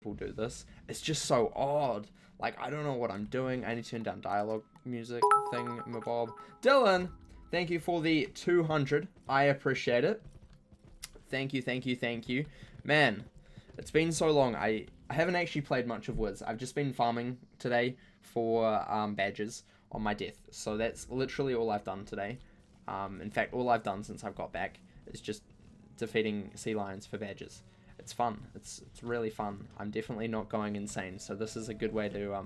people do this. It's just so odd. Like, I don't know what I'm doing. I need to turn down dialogue music thing, mabob. Dylan, thank you for the 200. I appreciate it. Thank you, thank you, thank you. Man, it's been so long. I haven't actually played much of Wiz. I've just been farming today for badges on my death. So that's literally all I've done today. In fact, all I've done since I've got back is just defeating sea lions for badges. It's fun. It's really fun. I'm definitely not going insane. So this is a good way to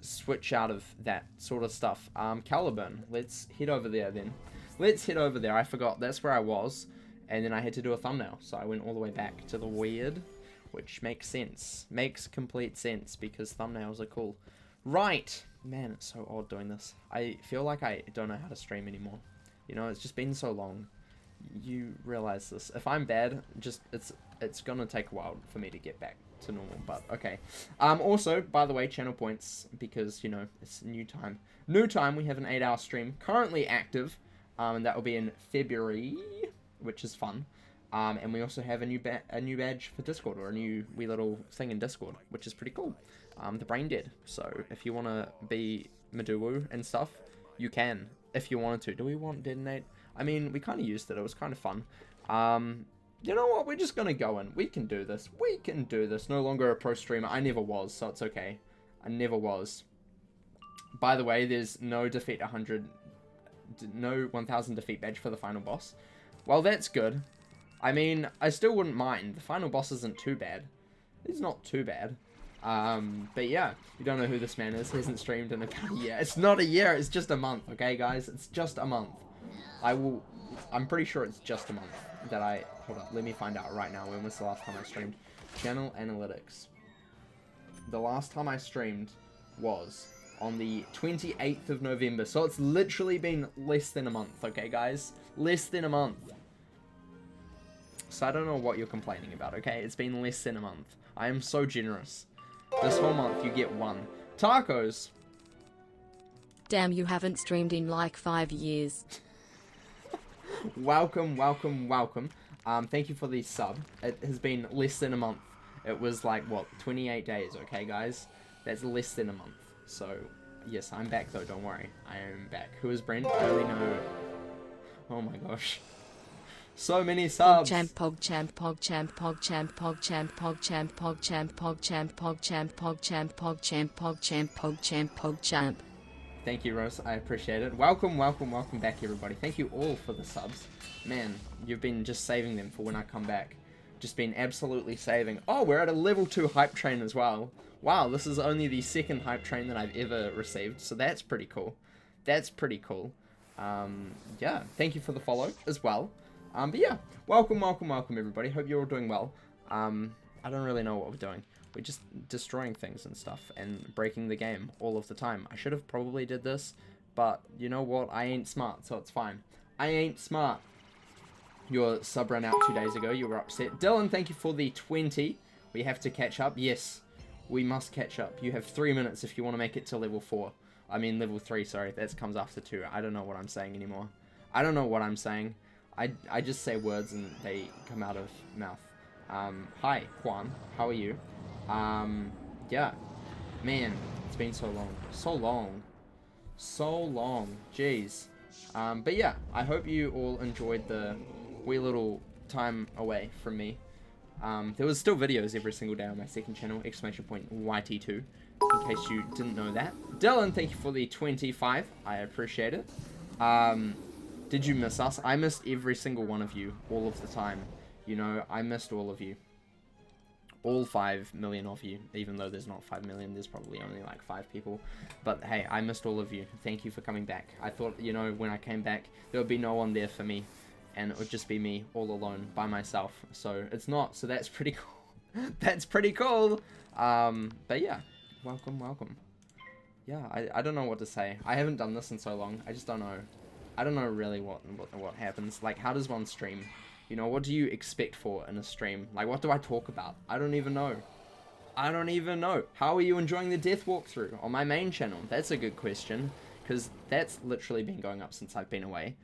switch out of that sort of stuff. Caliburn, let's head over there then. Let's head over there. I forgot that's where I was. And then I had to do a thumbnail. So I went all the way back to the weird, which makes sense. Makes complete sense because thumbnails are cool. Right. Man, it's so odd doing this. I feel like I don't know how to stream anymore. You know, it's just been so long. You realize this. If I'm bad, just it's gonna take a while for me to get back to normal, but okay. Also, by the way, channel points, because, you know, it's new time. New time, we have an 8-hour stream currently active, and that will be in February, which is fun. And we also have a new badge for Discord, or a new wee little thing in Discord, which is pretty cool. The Brain Dead. So if you want to be Maduwu and stuff, you can, if you wanted to. Do we want Detonate? I mean, we kind of used it. It was kind of fun. You know what? We're just going to go in. We can do this. We can do this. No longer a pro streamer. I never was, so it's okay. I never was. By the way, there's no defeat 100, no 1000 defeat badge for the final boss. Well, that's good. I mean, I still wouldn't mind. The final boss isn't too bad. It's not too bad. But yeah, you don't know who this man is. He hasn't streamed in about a year. It's not a year. It's just a month. Okay, guys? It's just a month. I'm pretty sure it's just a month that hold up, let me find out right now. When was the last time I streamed? Channel analytics. The last time I streamed was on the 28th of November. So it's literally been less than a month, okay, guys? Less than a month. So I don't know what you're complaining about, okay? It's been less than a month. I am so generous. This whole month you get one. Tacos. Damn, you haven't streamed in like 5 years. Welcome, welcome, welcome. Thank you for the sub. It has been less than a month. It was like, what, 28 days, okay, guys? That's less than a month. So, yes, I'm back, though, don't worry. I am back. Who is Brent? I only know... Oh my gosh. So many subs. PogChamp, PogChamp, PogChamp, PogChamp, PogChamp, PogChamp, PogChamp, PogChamp, PogChamp, PogChamp, PogChamp, PogChamp, PogChamp, PogChamp. Thank you, Rose. I appreciate it. Welcome, welcome, welcome back, everybody. Thank you all for the subs. Man, you've been just saving them for when I come back. Just been absolutely saving. Oh, we're at a level 2 hype train as well. Wow, this is only the second hype train that I've ever received, so that's pretty cool. That's pretty cool. Yeah, thank you for the follow as well. But yeah, welcome, welcome, welcome, everybody. Hope you're all doing well. I don't really know what we're doing. We're just destroying things and stuff and breaking the game all of the time. I should have probably did this, but you know what? I ain't smart, so it's fine. I ain't smart. Your sub ran out 2 days ago. You were upset. Dylan, thank you for the 20. We have to catch up. Yes, we must catch up. You have 3 minutes if you want to make it to level 4. I mean, level 3, sorry. That comes after 2. I don't know what I'm saying anymore. I don't know what I'm saying. I just say words and they come out of mouth. Hi, Juan. How are you? Yeah. Man, it's been so long. So long. So long. Jeez. But yeah, I hope you all enjoyed the wee little time away from me. There was still videos every single day on my second channel, !YT2, in case you didn't know that. Dylan, thank you for the 25. I appreciate it. Did you miss us? I missed every single one of you all of the time. You know, I missed all of you. All 5 million of you, even though there's not 5 million, there's probably only like 5 people. But hey, I missed all of you. Thank you for coming back. I thought, you know, when I came back, there would be no one there for me. And it would just be me all alone by myself. So it's not. So that's pretty cool. That's pretty cool. But yeah, welcome, welcome. Yeah, I don't know what to say. I haven't done this in so long. I just don't know. I don't know really what happens. Like, how does one stream? You know, what do you expect for in a stream? Like, what do I talk about? I don't even know. I don't even know. How are you enjoying the death walkthrough on my main channel? That's a good question, because that's literally been going up since I've been away.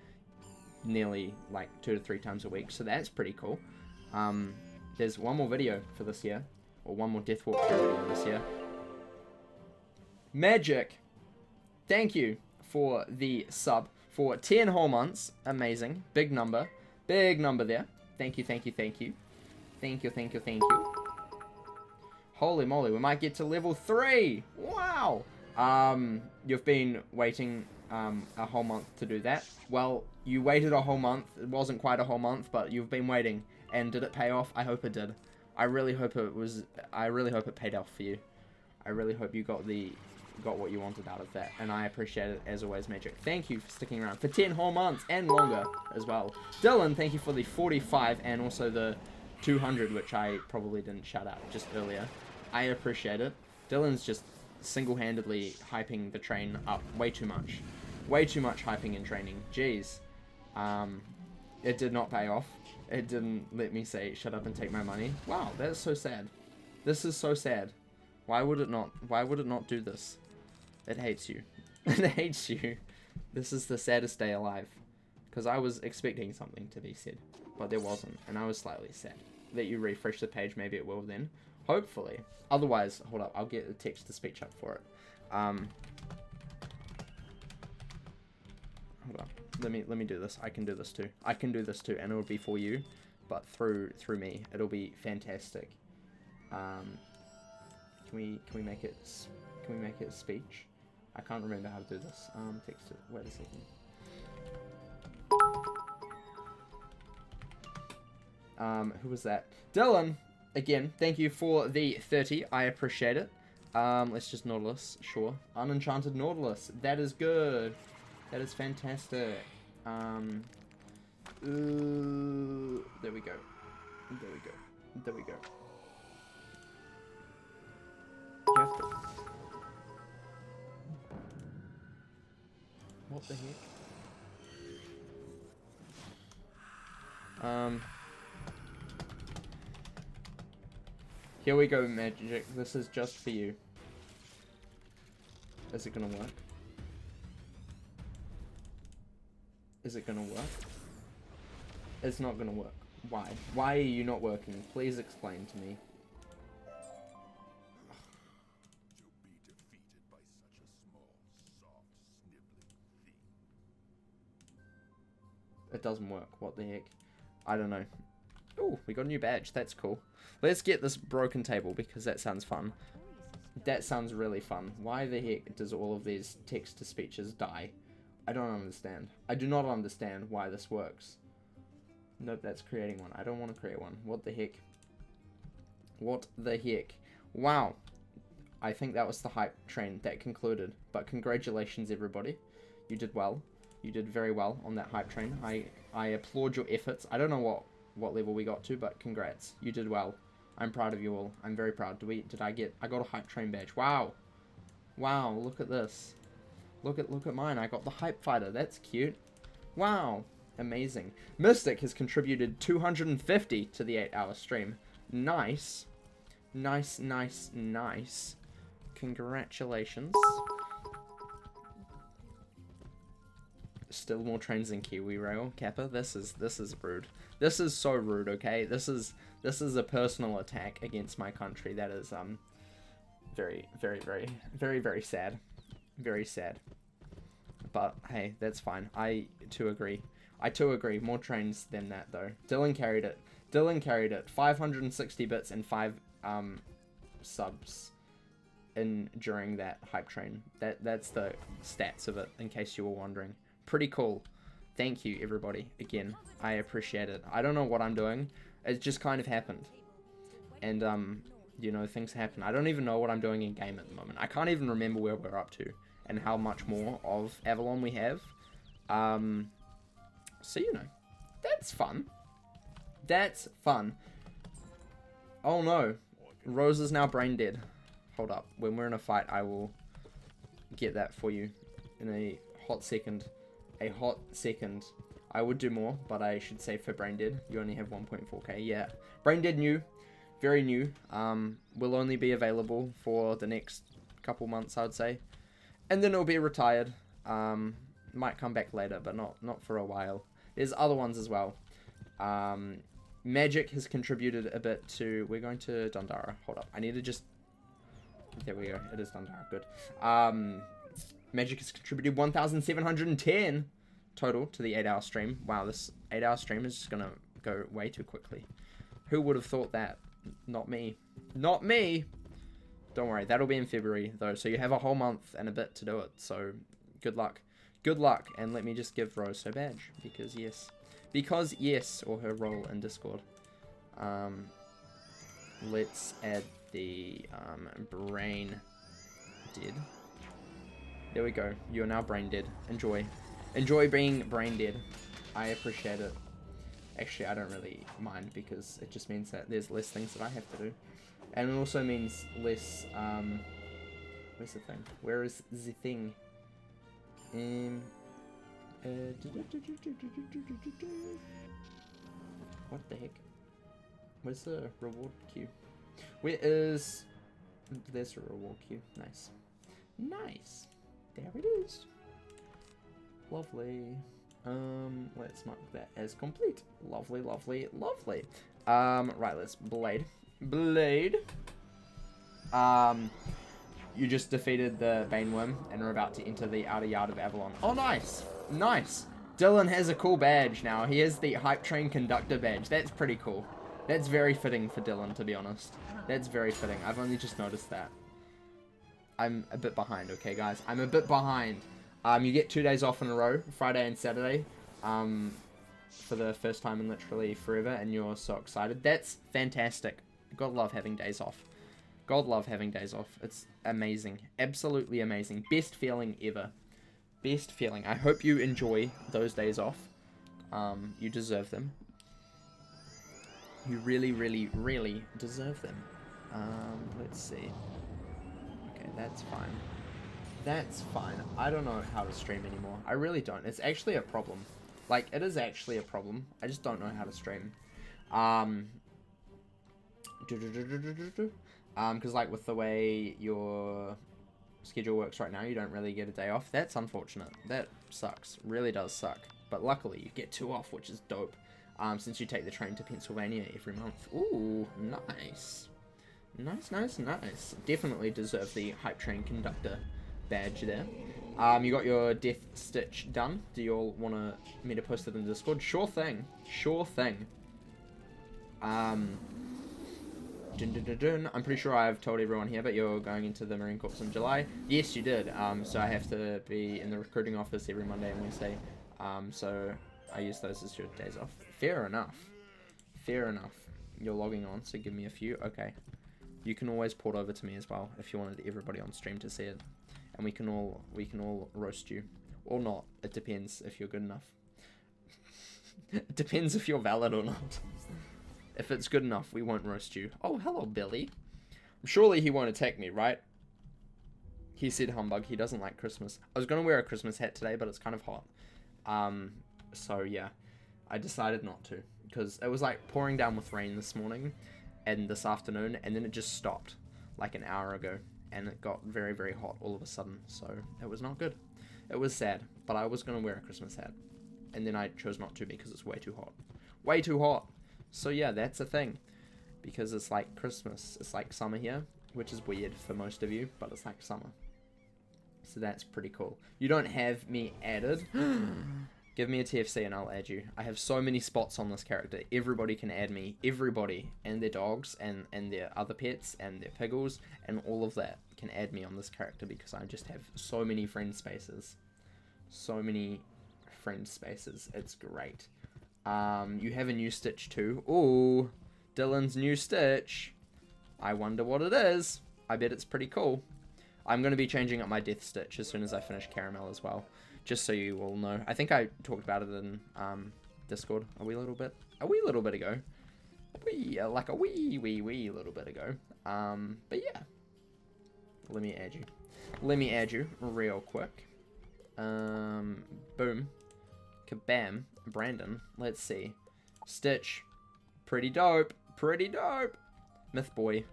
Nearly, like, 2 to 3 times a week, so that's pretty cool. There's one more video for this year. or one more Death Walk period this year. Magic, thank you for the sub for 10 whole months. Amazing. Big number. Big number there. Thank you, thank you, thank you. Thank you, thank you, thank you. Holy moly, we might get to level 3. Wow. You've been waiting a whole month to do that. Well, you waited a whole month. It wasn't quite a whole month, but you've been waiting. And did it pay off? I hope it did. I really hope it paid off for you. I really hope you got what you wanted out of that, and I appreciate it as always, Magic. Thank you for sticking around for 10 whole months and longer as well. Dylan, thank you for the 45 and also the 200, which I probably didn't shout out just earlier. I appreciate it. Dylan's just single-handedly hyping the train up way too much. Way too much hyping and training. Jeez. It did not pay off. It didn't let me say shut up and take my money. Wow, that is so sad. This is so sad. Why would it not? Why would it not do this? It hates you. It hates you. This is the saddest day alive. Because I was expecting something to be said, but there wasn't, and I was slightly sad. Let you refresh the page, maybe it will then. Hopefully. Otherwise, hold up, I'll get the text-to-speech up for it. Hold up. Let me do this. I can do this too. I can do this too, and it'll be for you, but through me. It'll be fantastic. Can we make it speech? I can't remember how to do this. Text it. Wait a second. Who was that? Dylan. Again, thank you for the 30. I appreciate it. Let's just Nautilus. Sure. Unenchanted Nautilus. That is good. That is fantastic. There we go. There we go. There we go. You have to... What the heck? Here we go, Magic. This is just for you. Is it gonna work? Is it gonna work? It's not gonna work. Why? Why are you not working? Please explain to me. It doesn't work. What the heck? I don't know. Oh, we got a new badge. That's cool. Let's get this broken table because that sounds fun. That sounds really fun. Why the heck does all of these text-to-speeches die? I don't understand. I do not understand why this works. Nope, that's creating one. I don't want to create one. What the heck? What the heck? Wow. I think that was the hype train that concluded. But congratulations, everybody. You did well. You did very well on that hype train. I applaud your efforts. I don't know what level we got to, but congrats. You did well. I'm proud of you all. I'm very proud. I got a hype train badge. Wow. Wow, look at this. Look at mine. I got the hype fighter. That's cute. Wow. Amazing. Mystic has contributed 250 to the 8-hour stream. Nice. Nice, nice, nice. Congratulations. Still more trains than Kiwi Rail, Kappa. This is rude. This is so rude, okay? This is a personal attack against my country. That is very, very, very, very, very sad. Very sad. But hey, that's fine. I too agree. More trains than that though. Dylan carried it. 560 bits and 5 subs during that hype train. That's the stats of it, in case you were wondering. Pretty cool. Thank you, everybody. Again, I appreciate it. I don't know what I'm doing. It just kind of happened. And, you know, things happen. I don't even know what I'm doing in game at the moment. I can't even remember where we're up to and how much more of Avalon we have. So, you know, that's fun. That's fun. Oh, no. Rose is now brain dead. Hold up. When we're in a fight, I will get that for you in a hot second. A hot second. I would do more, but I should say for Brain Dead, you only have 1.4k. Yeah, Brain Dead new, very new. Will only be available for the next couple months, I'd say, and then it'll be retired. Might come back later, but not for a while. There's other ones as well. Magic has contributed a bit to... We're going to Dundara. Hold up. I need to just... There we go. It is Dundara. Good. Magic has contributed 1,710 total to the 8-hour stream. Wow, this 8-hour stream is just going to go way too quickly. Who would have thought that? Not me. Not me! Don't worry. That'll be in February, though. So you have a whole month and a bit to do it. So good luck. Good luck. And let me just give Rose her badge. Because yes. Because yes. Or her role in Discord. Let's add the brain dead. There we go. You are now brain dead. Enjoy. Enjoy being brain dead. I appreciate it. Actually, I don't really mind because it just means that there's less things that I have to do. And it also means less, where's the thing? Where is the thing? What the heck? Where's the reward queue? Where is... There's a reward queue. Nice. Nice. There it is. Lovely. Let's mark that as complete. Lovely, lovely, lovely. Right, let's blade. Blade. You just defeated the Baneworm and are about to enter the outer yard of Avalon. Oh, nice. Nice. Dylan has a cool badge now. He has the Hype Train Conductor badge. That's pretty cool. That's very fitting for Dylan, to be honest. That's very fitting. I've only just noticed that. I'm a bit behind, okay, guys? I'm a bit behind. You get 2 days off in a row, Friday and Saturday, for the first time in literally forever, and you're so excited. That's fantastic. God love having days off. God love having days off. It's amazing. Absolutely amazing. Best feeling ever. Best feeling. I hope you enjoy those days off. You deserve them. You really, really, really deserve them. Let's see. Okay, that's fine. That's fine. I don't know how to stream anymore. I really don't. It's actually a problem. Like, it is actually a problem. I just don't know how to stream. Because, like, with the way your schedule works right now, you don't really get a day off. That's unfortunate. That sucks. Really does suck. But luckily, you get 2 off, which is dope. Since you take the train to Pennsylvania every month. Ooh, nice. Nice, nice, nice. Definitely deserve the Hype Train Conductor badge there. You got your Death Stitch done. Do you all want me to post it in Discord? Sure thing. Sure thing. I'm pretty sure I've told everyone here, but you're going into the Marine Corps in July. Yes, you did. So I have to be in the recruiting office every Monday and Wednesday. So I use those as your days off. Fair enough. Fair enough. You're logging on, so give me a few. Okay. You can always port over to me as well if you wanted everybody on stream to see it. And we can all roast you. Or not. It depends if you're good enough. It depends if you're valid or not. If it's good enough, we won't roast you. Oh, hello, Billy. Surely he won't attack me, right? He said humbug. He doesn't like Christmas. I was going to wear a Christmas hat today, but it's kind of hot. So, yeah. I decided not to. Because it was like pouring down with rain this morning and this afternoon. And then it just stopped like an hour ago. And it got very, very hot all of a sudden. So, it was not good. It was sad. But I was going to wear a Christmas hat. And then I chose not to because it's way too hot. Way too hot. So yeah, that's a thing. Because it's like Christmas. It's like summer here. Which is weird for most of you. But it's like summer. So that's pretty cool. You don't have me added. Give me a TFC and I'll add you. I have so many spots on this character. Everybody can add me. Everybody. And their dogs. And their other pets. And their piggles. And all of that can add me on this character. Because I just have so many friend spaces. So many friend spaces. It's great. You have a new Stitch too. Ooh, Dylan's new Stitch. I wonder what it is. I bet it's pretty cool. I'm going to be changing up my Death Stitch as soon as I finish Caramel as well. Just so you all know. I think I talked about it in Discord a wee little bit ago. Like a wee little bit ago. But yeah. Let me add you. Let me add you real quick. Boom. Kabam. Brandon. Let's see. Stitch. Pretty dope. Pretty dope. Myth Boy.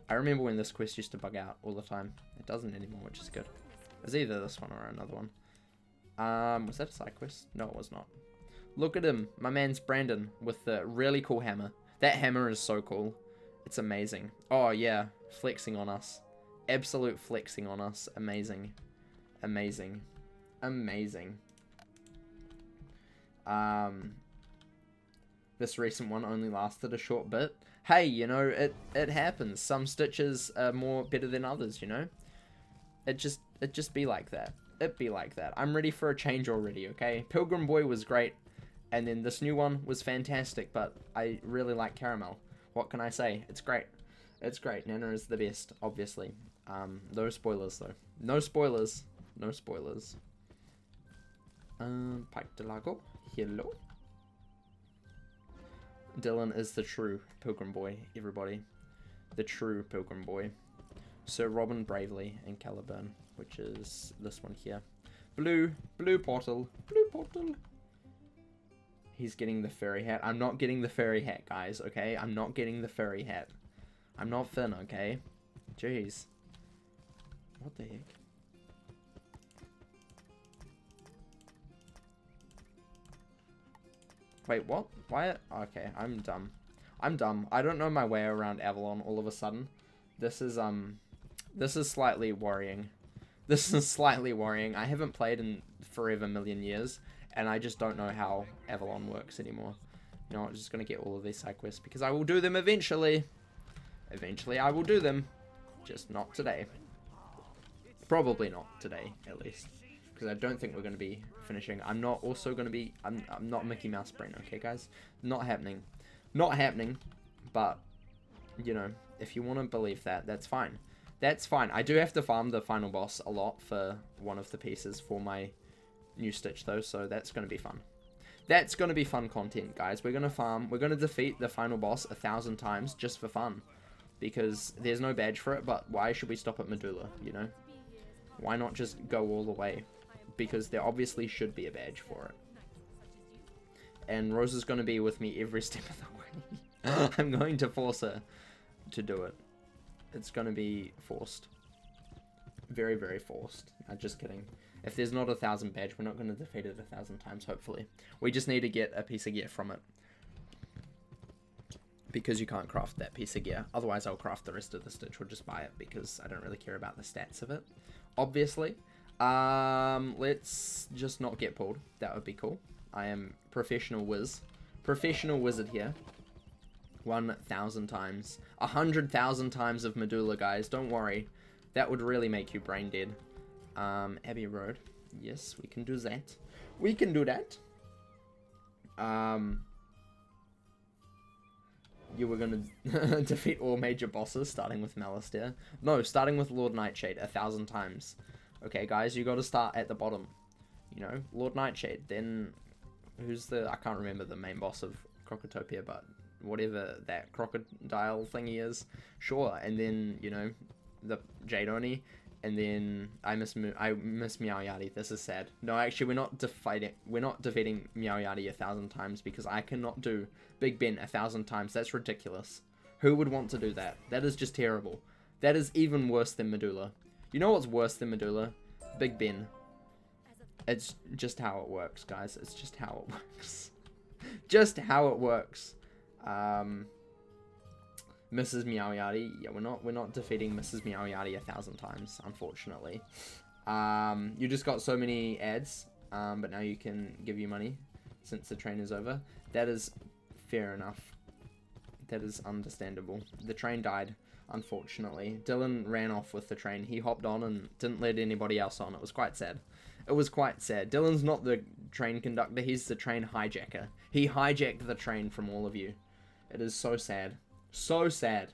I remember when this quest used to bug out all the time. It doesn't anymore, which is good. It was either this one or another one. Was that a side quest? No, it was not. Look at him. My man's Brandon with the really cool hammer. That hammer is so cool. It's amazing. Oh, yeah. Flexing on us. Absolute flexing on us. Amazing. Amazing. Amazing. This recent one only lasted a short bit. Hey, you know, it happens. Some stitches are better than others, you know? It just be like that. It be like that. I'm ready for a change already, okay? Pilgrim Boy was great. And then this new one was fantastic, but I really like Caramel. What can I say? It's great. It's great. Nana is the best, obviously. No spoilers, though. No spoilers. No spoilers. Pike de Lago. Hello. Dylan is the true Pilgrim Boy, everybody. The true Pilgrim Boy. Sir Robin Bravely and Caliburn, which is this one here. Blue portal. Blue portal. He's getting the furry hat. I'm not getting the furry hat, guys, okay? I'm not getting the furry hat. I'm not Finn, okay? Jeez. What the heck? Wait, what? Why? Okay, I'm dumb. I'm dumb. I don't know my way around Avalon all of a sudden. This is slightly worrying. This is slightly worrying. I haven't played in forever million years. And I just don't know how Avalon works anymore. You know, I'm just going to get all of these side quests because I will do them eventually. Eventually I will do them. Just not today. Probably not today, at least. Because I don't think we're going to be finishing. I'm not also going to be... I'm not Mickey Mouse Brain, okay, guys? Not happening. Not happening. But, you know, if you want to believe that, that's fine. That's fine. I do have to farm the final boss a lot for one of the pieces for my... new Stitch though, so that's going to be fun. That's going to be fun content, guys. We're going to farm. We're going to defeat the final boss 1,000 times just for fun. Because there's no badge for it, but why should we stop at Medulla, you know? Why not just go all the way? Because there obviously should be a badge for it. And Rose is going to be with me every step of the way. I'm going to force her to do it. It's going to be forced. Very, very forced. Just kidding. If there's not 1,000 badge, we're not going to defeat it 1,000 times, hopefully. We just need to get a piece of gear from it. Because you can't craft that piece of gear. Otherwise, I'll craft the rest of the Stitch or just buy it because I don't really care about the stats of it. Obviously. Let's just not get pulled. That would be cool. I am professional whiz. Professional wizard here. 1,000 times. 100,000 times of Medulla, guys. Don't worry. That would really make you brain dead. Abbey Road. Yes, we can do that. We can do that. You were gonna defeat all major bosses, starting with Malistaire. No, starting with Lord Nightshade 1,000 times. Okay, guys, you gotta start at the bottom. You know, Lord Nightshade. Then, who's the... I can't remember the main boss of Crocotopia, but whatever that crocodile thingy is. Sure, and then, you know, the Jade Oni. And then I miss Meow Yadi. This is sad. No, actually, we're not defeating Meow Yadi 1,000 times because I cannot do Big Ben 1,000 times. That's ridiculous. Who would want to do that? That is just terrible. That is even worse than Medulla. You know what's worse than Medulla? Big Ben. It's just how it works, guys. It's just how it works. Just how it works. Mrs. Meow Yadi. Yeah, we're not defeating Mrs. Meow Yadi 1,000 times, unfortunately. You just got so many ads, but now you can give you money since the train is over. That is fair enough. That is understandable. The train died, unfortunately. Dylan ran off with the train. He hopped on and didn't let anybody else on. It was quite sad. It was quite sad. Dylan's not the train conductor. He's the train hijacker. He hijacked the train from all of you. It is so sad. So sad.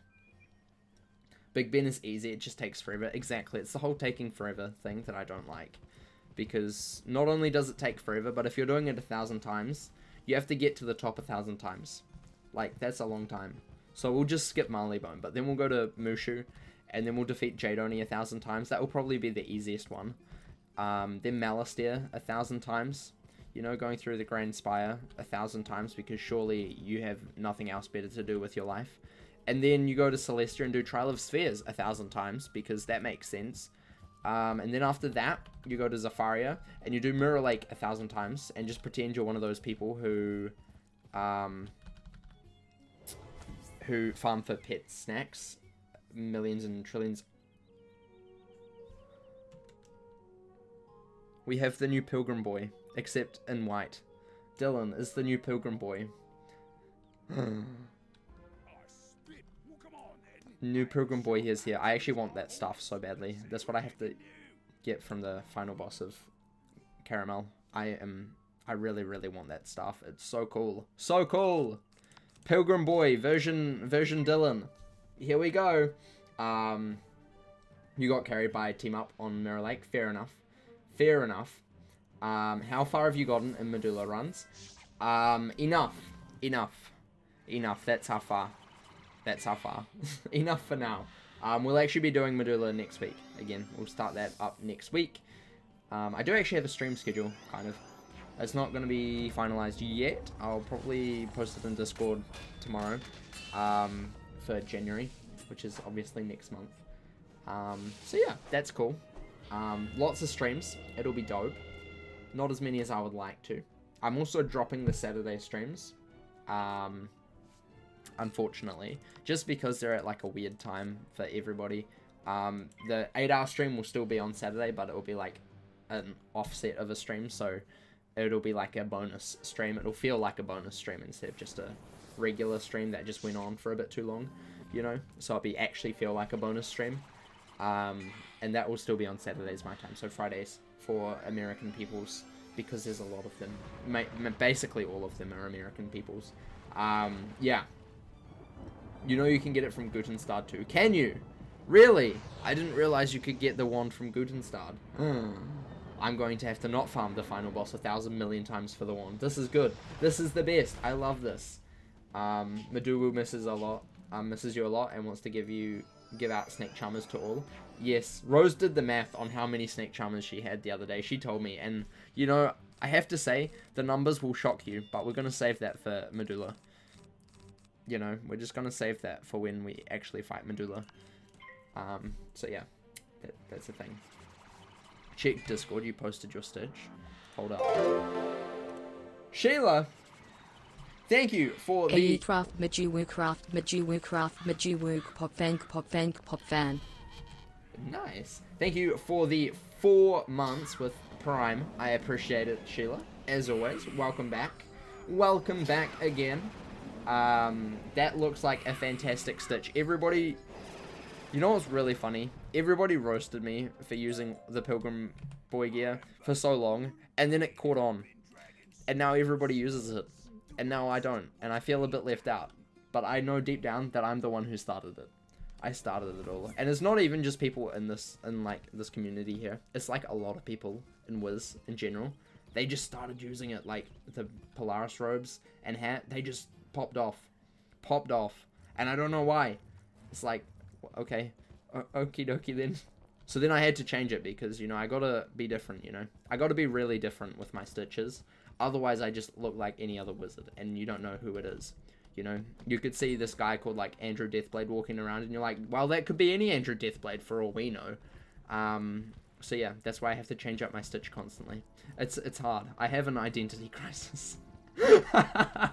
Big Ben is easy, it just takes forever. Exactly, it's the whole taking forever thing that I don't like. Because not only does it take forever, but if you're doing it 1,000 times, you have to get to the top 1,000 times. Like, that's a long time. So we'll just skip Marleybone, but then we'll go to Mushu, and then we'll defeat Jade Oni 1,000 times. That will probably be the easiest one. Then Malistaire 1,000 times. You know, going through the Grand Spire 1,000 times, because surely you have nothing else better to do with your life. And then you go to Celestia and do Trial of Spheres 1,000 times, because that makes sense. And then after that, you go to Zafaria, and you do Mirror Lake 1,000 times, and just pretend you're one of those people who farm for pet snacks, millions and trillions. We have the new Pilgrim Boy, except in white. Dylan is the new Pilgrim Boy. New Pilgrim Boy is here. I actually want that stuff so badly. That's what I have to get from the final boss of Caramel. I really, really want that stuff. It's so cool. So cool! Pilgrim Boy, version Dylan. Here we go. You got carried by Team Up on Mirror Lake. Fair enough. Fair enough. How far have you gotten in Medulla runs? Enough. That's how far. Enough for now. We'll actually be doing Medulla next week. Again, we'll start that up next week. I do actually have a stream schedule, kind of. It's not going to be finalized yet. I'll probably post it in Discord tomorrow for January, which is obviously next month. So yeah, that's cool. Lots of streams. It'll be dope. Not as many as I would like to. I'm also dropping the Saturday streams. Unfortunately, just because they're at like a weird time for everybody. The 8-hour stream will still be on Saturday, but it will be like an offset of a stream, so it'll be like a bonus stream. It'll feel like a bonus stream instead of just a regular stream that just went on for a bit too long, you know, so it'll be actually feel like a bonus stream. And that will still be on Saturdays my time, so Fridays for American peoples, because there's a lot of them. Basically all of them are American peoples. Yeah. You know you can get it from Gutenstad too. Can you? Really? I didn't realize you could get the wand from Gutenstad. I'm going to have to not farm the final boss 1,000 million times for the wand. This is good. This is the best. I love this. Maduwu misses a lot. Misses you a lot and wants to give out snake charmers to all. Yes, Rose did the math on how many snake charmers she had the other day. She told me, and you know, I have to say the numbers will shock you, but we're gonna save that for Medulla. You know, we're just gonna save that for when we actually fight Medulla. So yeah, that's the thing. Check Discord, you posted your stitch. Hold up. Sheila, thank you for the... Craft Majuwu Pop Fan. Nice. Thank you for the 4 months with Prime. I appreciate it, Sheila. As always, welcome back. Welcome back again. That looks like a fantastic stitch. Everybody... You know what's really funny? Everybody roasted me for using the Pilgrim Boy gear for so long, and then it caught on. And now everybody uses it. And now I don't. And I feel a bit left out. But I know deep down that I'm the one who started it. I started it all. And it's not even just people in this community here. It's like a lot of people in Wiz in general. They just started using it, like the Polaris robes and hat. They just popped off. And I don't know why. It's like, okay, okie dokie then. So then I had to change it because, you know, I gotta be different, you know. I gotta be really different with my stitches. Otherwise, I just look like any other wizard, and you don't know who it is. You know, you could see this guy called, like, Andrew Deathblade walking around, and you're like, well, that could be any Andrew Deathblade for all we know. So yeah, that's why I have to change up my stitch constantly. It's hard. I have an identity crisis. I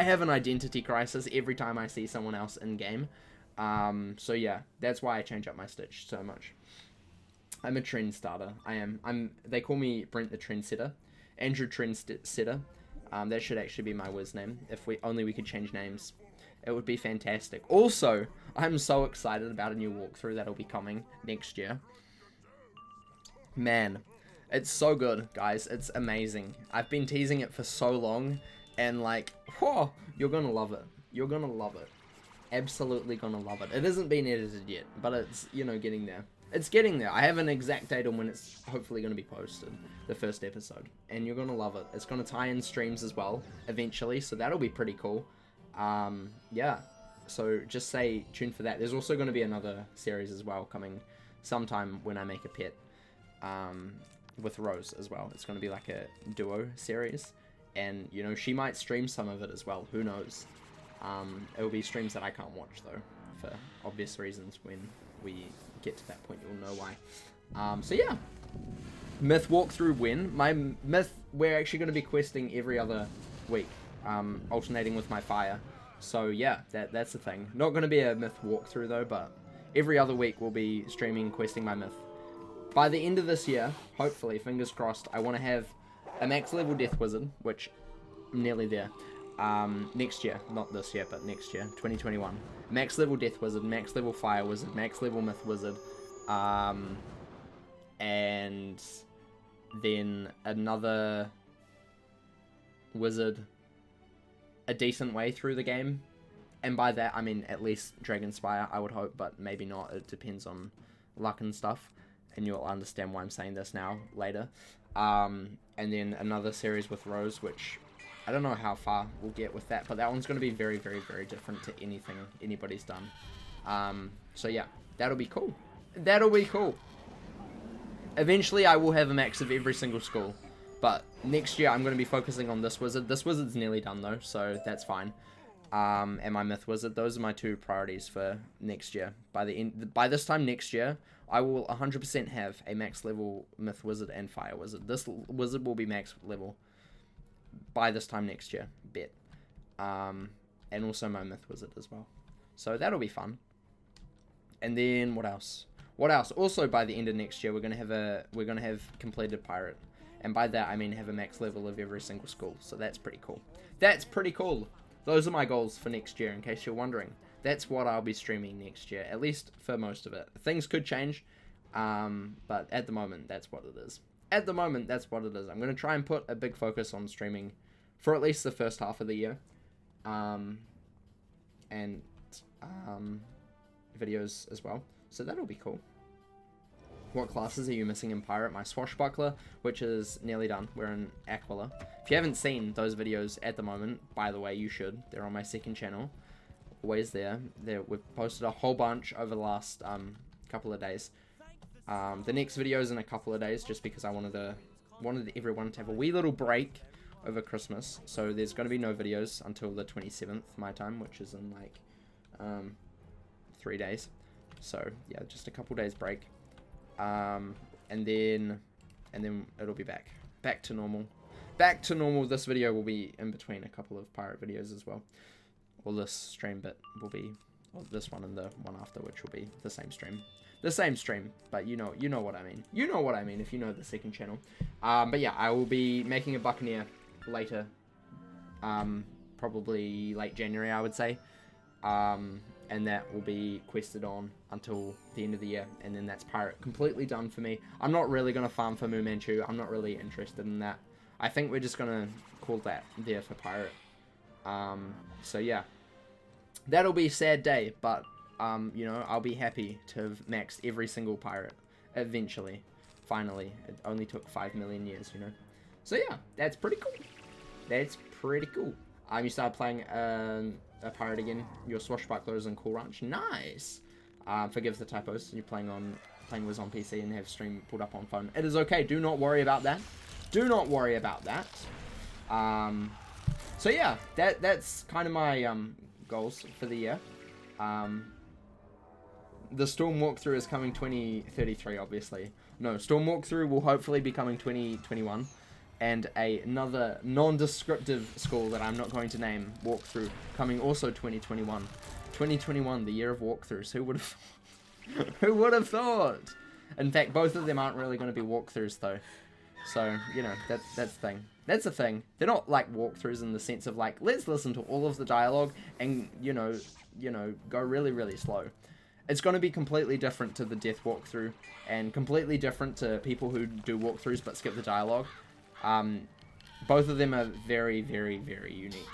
have an identity crisis every time I see someone else in-game. So yeah, that's why I change up my stitch so much. I'm a trend starter. I am. They call me Brent the Trendsetter. Andrew Trendsetter. That should actually be my Wiz name. If we could change names, it would be fantastic. Also, I'm so excited about a new walkthrough that'll be coming next year. Man, it's so good, guys. It's amazing. I've been teasing it for so long, and like, whoa, you're gonna love it. You're gonna love it. Absolutely gonna love it. It hasn't been edited yet, but it's, you know, getting there. It's getting there. I have an exact date on when it's hopefully going to be posted, the first episode, and you're going to love it. It's going to tie in streams as well, eventually, so that'll be pretty cool. Yeah, so just stay tuned for that. There's also going to be another series as well coming sometime when I make a pet, with Rose as well. It's going to be like a duo series, and, you know, she might stream some of it as well. Who knows? It'll be streams that I can't watch, though, for obvious reasons when we get to that point, you'll know why. So yeah, myth walkthrough when? My myth, we're actually going to be questing every other week, alternating with my fire. So yeah, that's the thing. Not going to be a myth walkthrough though, but every other week we'll be streaming questing my myth. By the end of this year, hopefully, fingers crossed, I want to have a max level death wizard, which I'm nearly there. Next year, not this year, but next year, 2021. Max level death wizard, max level fire wizard, max level myth wizard, and then another wizard a decent way through the game. And by that, I mean at least Dragonspire, I would hope, but maybe not. It depends on luck and stuff. And you'll understand why I'm saying this now, later. And then another series with Rose, which I don't know how far we'll get with that, but that one's going to be very, very, very different to anything anybody's done. So yeah, that'll be cool. That'll be cool. Eventually, I will have a max of every single school. But next year, I'm going to be focusing on this wizard. This wizard's nearly done, though, so that's fine. And my myth wizard. Those are my two priorities for next year. By this time next year, I will 100% have a max level myth wizard and fire wizard. This wizard will be max level by this time next year. Bet. And also my myth wizard as well. So that'll be fun. And then what else? What else? Also, by the end of next year, we're gonna have completed pirate. And by that, I mean have a max level of every single school. So that's pretty cool. That's pretty cool. Those are my goals for next year, in case you're wondering. That's what I'll be streaming next year, at least for most of it. Things could change, but at the moment, that's what it is. At the moment, that's what it is. I'm going to try and put a big focus on streaming for at least the first half of the year. And videos as well. So that'll be cool. What classes are you missing in Pirate? My Swashbuckler, which is nearly done. We're in Aquila. If you haven't seen those videos at the moment, by the way, you should. They're on my second channel. Always there. We've posted a whole bunch over the last couple of days. The next video is in a couple of days, just because I wanted everyone to have a wee little break over Christmas. So there's going to be no videos until the 27th, my time, which is in like 3 days. So yeah, just a couple days break. And then it'll be back to normal. Back to normal. This video will be in between a couple of pirate videos as well. Or this stream bit will be, or this one and the one after, which will be the same stream. The same stream, but you know what I mean. You know what I mean if you know the second channel. But yeah, I will be making a Buccaneer later. Probably late January, I would say. And that will be quested on until the end of the year, and then that's pirate completely done for me. I'm not really going to farm for Moo Manchu. I'm not really interested in that. I think we're just going to call that there for pirate. So yeah, that'll be a sad day, but you know, I'll be happy to have maxed every single pirate eventually. Finally, it only took 5 million years, you know. So yeah, that's pretty cool. That's pretty cool. You started playing a pirate again. Your Swashbuckler is in Cool Ranch. Nice. Forgive the typos. You're playing Wiz on PC and have stream pulled up on phone. It is okay. Do not worry about that. Do not worry about that. So yeah, that's kind of my goals for the year. The Storm walkthrough is coming 2033, obviously. No, Storm walkthrough will hopefully be coming 2021. And another non-descriptive school that I'm not going to name, walkthrough, coming also 2021. 2021, the year of walkthroughs. Who would have who would have thought? In fact, both of them aren't really going to be walkthroughs though. So, you know, that's the thing. That's the thing. They're not like walkthroughs in the sense of like, let's listen to all of the dialogue and, you know, go really, really slow. It's going to be completely different to the Death walkthrough and completely different to people who do walkthroughs but skip the dialogue. Both of them are very, very, very unique.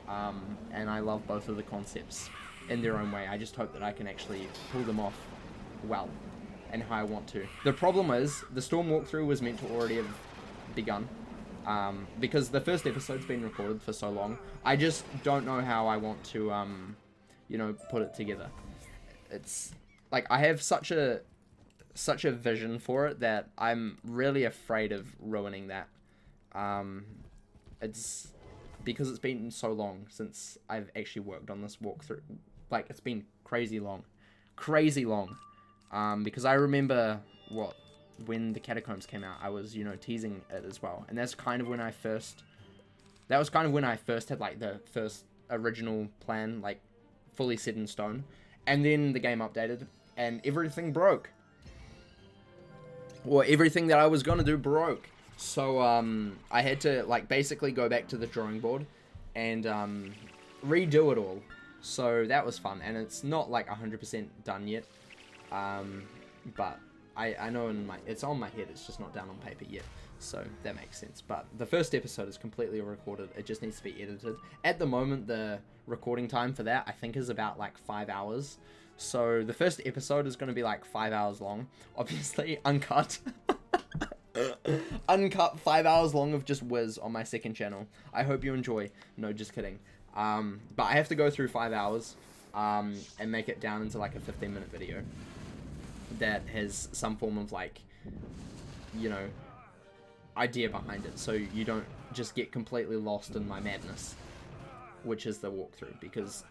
And I love both of the concepts in their own way. I just hope that I can actually pull them off well and how I want to. The problem is, the Storm walkthrough was meant to already have begun. Because the first episode's been recorded for so long. I just don't know how I want to, you know, put it together. It's like, I have such a vision for it that I'm really afraid of ruining that. It's because it's been so long since I've actually worked on this walkthrough. Like, it's been crazy long. Because I remember when the Catacombs came out, I was, teasing it as well. And that's kind of when I first had, like, the first original plan, like, fully set in stone. And then the game updated, and everything broke. Or everything that I was gonna do broke. So, I had to, like, basically go back to the drawing board and, redo it all. So, that was fun. And it's not, like, 100% done yet. But I know it's on my head, it's just not down on paper yet. So, that makes sense. But the first episode is completely recorded. It just needs to be edited. At the moment, the recording time for that, I think, is about, like, 5 hours. So, the first episode is going to be, like, 5 hours long. Obviously, uncut. Uncut 5 hours long of just Wiz on my second channel. I hope you enjoy. No, just kidding. But I have to go through 5 hours, and make it down into, like, a 15-minute video that has some form of, like, idea behind it, so you don't just get completely lost in my madness, which is the walkthrough, because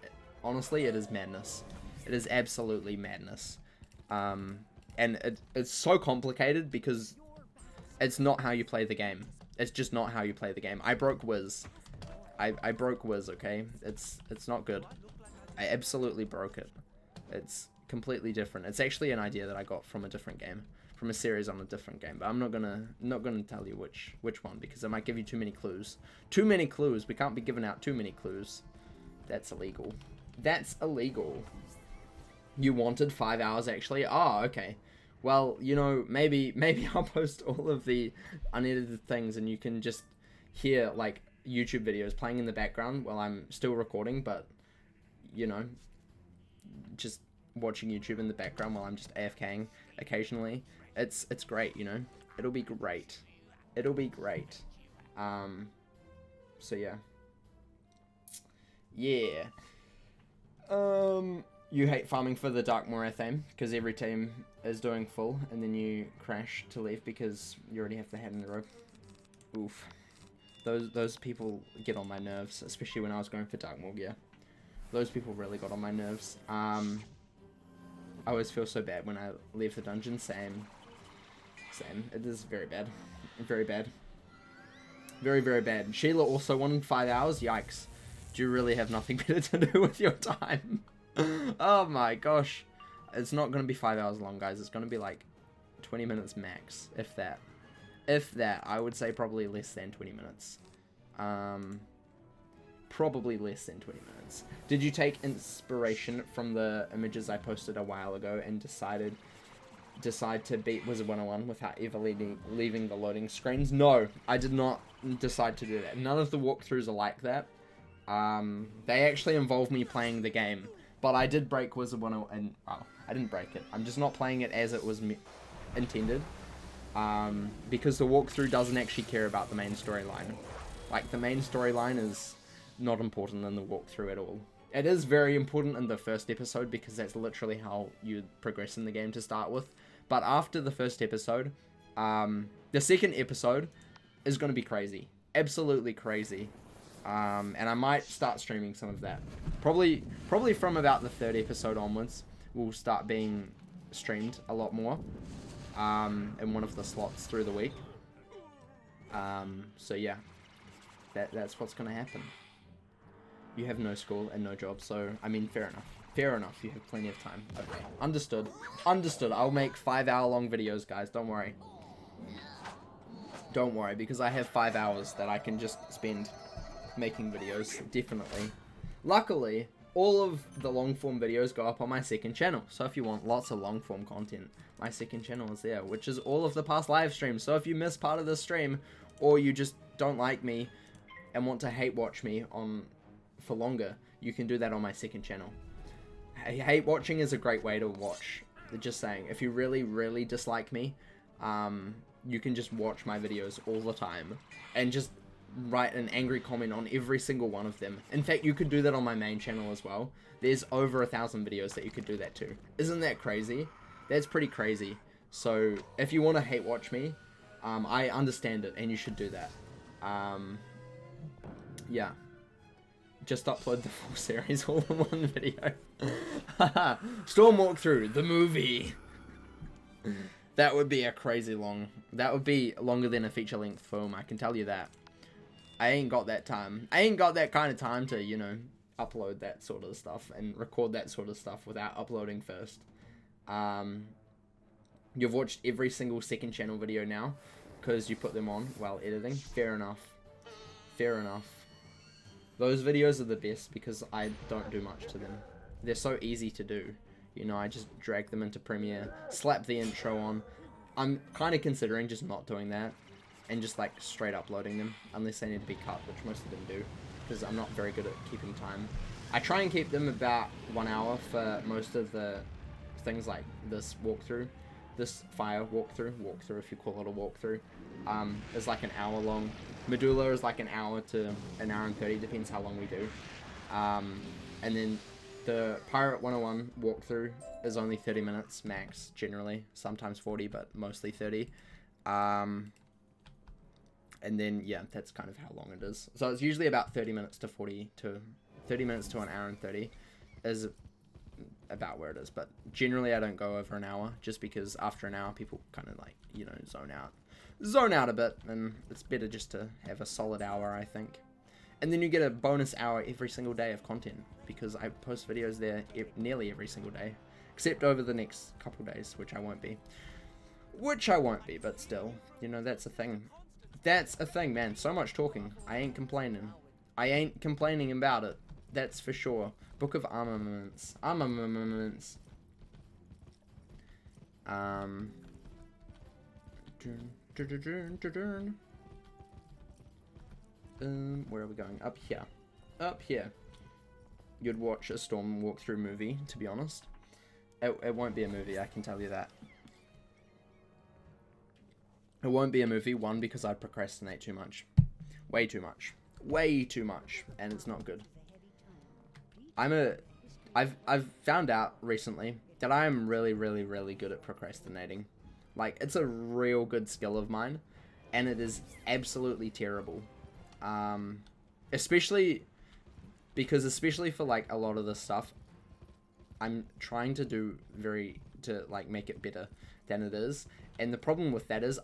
honestly, it is madness. It is absolutely madness. And it's so complicated because it's not how you play the game. It's just not how you play the game. I broke Wiz. I broke Wiz, okay? It's not good. I absolutely broke it. It's completely different. It's actually an idea that I got from a different game. From a series on a different game, but I'm not gonna tell you which one, because I might give you too many clues. Too many clues. We can't be giving out too many clues. That's illegal. That's illegal. You wanted 5 hours, actually? Oh, okay. Well, maybe I'll post all of the unedited things, and you can just hear, like, YouTube videos playing in the background while I'm still recording, but, just watching YouTube in the background while I'm just AFKing occasionally. It's great, It'll be great. It'll be great. So yeah. Yeah. You hate farming for the Dark Moira theme, because every team is doing full, and then you crash to leave because you already have the hat in the row. Oof. Those people get on my nerves, especially when I was going for Dark Morgia. Those people really got on my nerves. I always feel so bad when I leave the dungeon. Same. It is very bad. Very bad. Very, very bad. Sheila also wanted 5 hours. Yikes. Do you really have nothing better to do with your time? Oh my gosh. It's not going to be 5 hours long, guys. It's going to be like 20 minutes max, if that. If that. I would say probably less than 20 minutes. Probably less than 20 minutes. Did you take inspiration from the images I posted a while ago and decide to beat Wizard101 without ever leaving the loading screens? No, I did not decide to do that. None of the walkthroughs are like that. They actually involve me playing the game, but I did break Wizard101, and well, I didn't break it. I'm just not playing it as it was intended, because the walkthrough doesn't actually care about the main storyline. Like, the main storyline is not important in the walkthrough at all. It is very important in the first episode, because that's literally how you progress in the game to start with. But after the first episode, the second episode is going to be crazy. Absolutely crazy. And I might start streaming some of that. Probably from about the third episode onwards, will start being streamed a lot more. In one of the slots through the week. So yeah. That's what's going to happen. You have no school and no job, so, I mean, fair enough. Fair enough, you have plenty of time. Okay, understood. Understood, I'll make 5 hour long videos, guys, don't worry. Don't worry, because I have 5 hours that I can just spend making videos, definitely. Luckily, all of the long form videos go up on my second channel, so if you want lots of long form content, my second channel is there, which is all of the past live streams. So if you miss part of the stream, or you just don't like me and want to hate watch me for longer, you can do that on my second channel. Hate watching is a great way to watch. Just saying, if you really, really dislike me, you can just watch my videos all the time and just write an angry comment on every single one of them. In fact, you could do that on my main channel as well. There's over 1,000 videos that you could do that to. Isn't that crazy? That's pretty crazy. So if you want to hate watch me, I understand it, and you should do that. Yeah. Just upload the full series all in one video. Storm walkthrough, the movie. That would be a crazy long. That would be longer than a feature-length film, I can tell you that. I ain't got that time. I ain't got that kind of time to, you know, upload that sort of stuff and record that sort of stuff without uploading first. You've watched every single second channel video now because you put them on while editing. Fair enough. Fair enough. Those videos are the best because I don't do much to them. They're so easy to do. You know, I just drag them into Premiere, slap the intro on. I'm kind of considering just not doing that and just like straight uploading them unless they need to be cut, which most of them do because I'm not very good at keeping time. I try and keep them about 1 hour for most of the things like this walkthrough. This fire walkthrough if you call it a walkthrough, is like an hour long. Medulla is like an hour to an hour and 30, depends how long we do. And then the Pirate 101 walkthrough is only 30 minutes max, generally. Sometimes 40, but mostly 30. And then, yeah, that's kind of how long it is. So it's usually about 30 minutes to 30 minutes to an hour and 30 is about where it is. But generally, I don't go over an hour just because after an hour, people kind of like, you know, zone out a bit. And it's better just to have a solid hour, I think. And then you get a bonus hour every single day of content because I post videos there nearly every single day, except over the next couple days, which I won't be. But still, you know, that's a thing. That's a thing, man. So much talking. I ain't complaining. I ain't complaining about it. That's for sure. Book of Armaments. Armaments. Where are we going? Up here. Up here. You'd watch a storm walkthrough movie, to be honest. It won't be a movie, I can tell you that. It won't be a movie, one, because I procrastinate too much. Way too much. Way too much. And it's not good. I've found out recently that I am really, really, really good at procrastinating. Like, it's a real good skill of mine. And it is absolutely terrible. Especially for like a lot of this stuff, I'm trying to like make it better than it is. And the problem with that is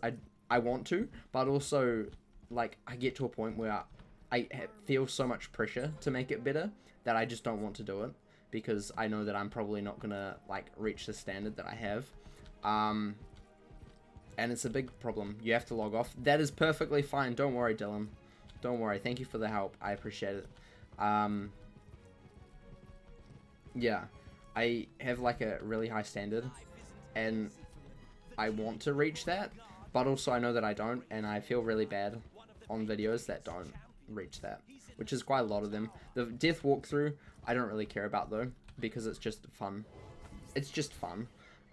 I want to, but also like I get to a point where I feel so much pressure to make it better that I just don't want to do it because I know that I'm probably not gonna like reach the standard that I have. And it's a big problem. You have to log off. That is perfectly fine. Don't worry, Dylan. Don't worry. Thank you for the help. I appreciate it. Yeah, I have like a really high standard and I want to reach that, but also I know that I don't, and I feel really bad on videos that don't reach that, which is quite a lot of them. The death walkthrough, I don't really care about though, because it's just fun. It's just fun.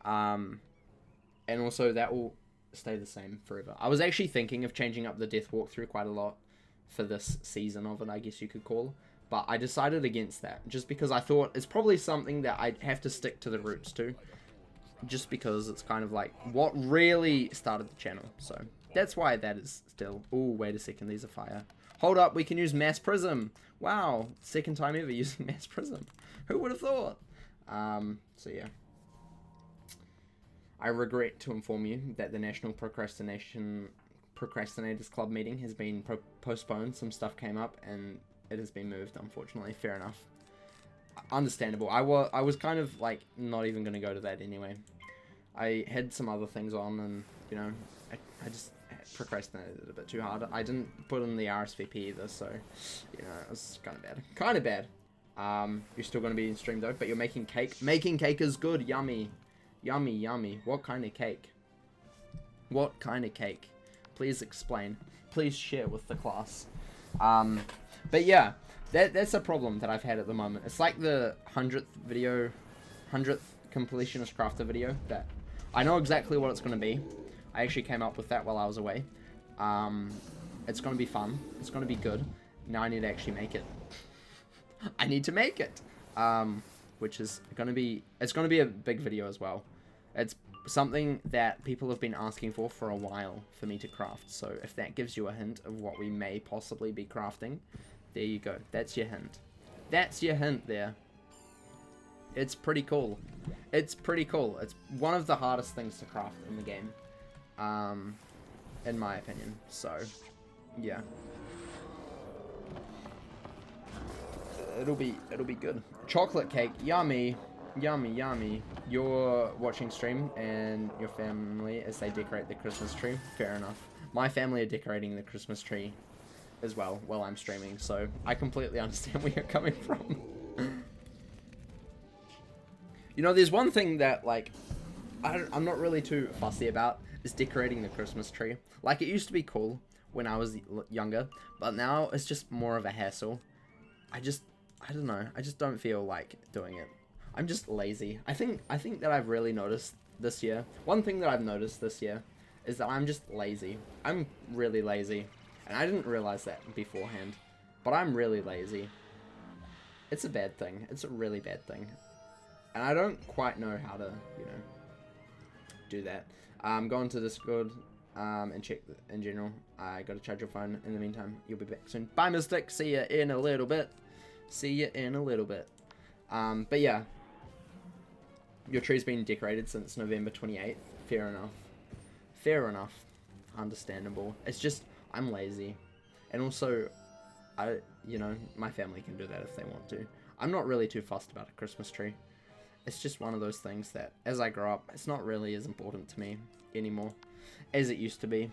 And also that will stay the same forever. I was actually thinking of changing up the death walkthrough quite a lot for this season of it, I guess you could call. But I decided against that, just because I thought it's probably something that I'd have to stick to the roots to. Just because it's kind of like what really started the channel. So that's why that is still... Oh, wait a second, these are fire. Hold up, we can use mass prism. Wow, second time ever using mass prism. Who would have thought? So yeah. I regret to inform you that the National Procrastinators Club meeting has been postponed. Some stuff came up and it has been moved, unfortunately. Fair enough. Understandable. I was kind of like not even going to go to that anyway. I had some other things on and, you know, I just procrastinated a bit too hard. I didn't put in the RSVP either, so, you know, it was kind of bad. Kind of bad. You're still going to be in stream though, but you're making cake. Making cake is good. Yummy. Yummy, yummy. What kind of cake? What kind of cake? Please explain. Please share with the class. But yeah, that's a problem that I've had at the moment. It's like the 100th completionist crafter video that I know exactly what it's going to be. I actually came up with that while I was away. It's going to be fun. It's going to be good. Now I need to actually make it. I need to make it. Which is going to be... It's going to be a big video as well. It's something that people have been asking for a while for me to craft. So if that gives you a hint of what we may possibly be crafting, there you go. That's your hint. That's your hint there. It's pretty cool. It's pretty cool. It's one of the hardest things to craft in the game, in my opinion. So, yeah. It'll be good. Chocolate cake, yummy, yummy, yummy. You're watching stream and your family as they decorate the Christmas tree. Fair enough. My family are decorating the Christmas tree as well while I'm streaming, so I completely understand where you're coming from. You know, there's one thing that, like, I'm not really too fussy about, is decorating the Christmas tree. Like, it used to be cool when I was younger, but now it's just more of a hassle. I don't know, I just don't feel like doing it. I'm just lazy. I think that I've really noticed this year, one thing that I've noticed this year is that I'm just lazy. I'm really lazy. And I didn't realize that beforehand, but I'm really lazy. It's a bad thing. It's a really bad thing. And I don't quite know how to, you know, do that. Go into Discord and check in general. I got to charge your phone. In the meantime, you'll be back soon. Bye, Mystic. See ya in a little bit. See you in a little bit. But yeah, your tree's been decorated since November 28th. Fair enough. Fair enough. Understandable. It's just, I'm lazy. And also, you know, my family can do that if they want to. I'm not really too fussed about a Christmas tree. It's just one of those things that, as I grow up, it's not really as important to me anymore as it used to be.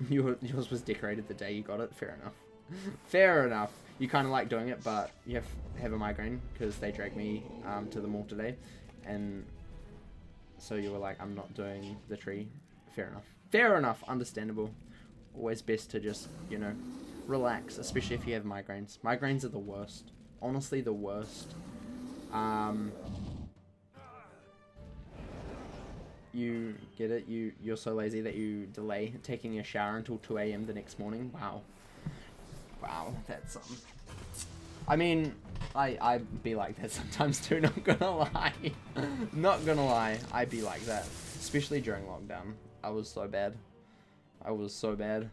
Yours was decorated the day you got it. Fair enough. Fair enough. You kind of like doing it, but you have a migraine because they dragged me to the mall today, and so you were like, I'm not doing the tree. Fair enough. Fair enough. Understandable. Always best to just, you know, relax, especially if you have migraines. Migraines are the worst. Honestly, the worst. You get it? You're so lazy that you delay taking a shower until 2 AM the next morning? Wow. Wow, that's I mean, I'd be like that sometimes too, not gonna lie. Not gonna lie, I'd be like that. Especially during lockdown. I was so bad. I was so bad.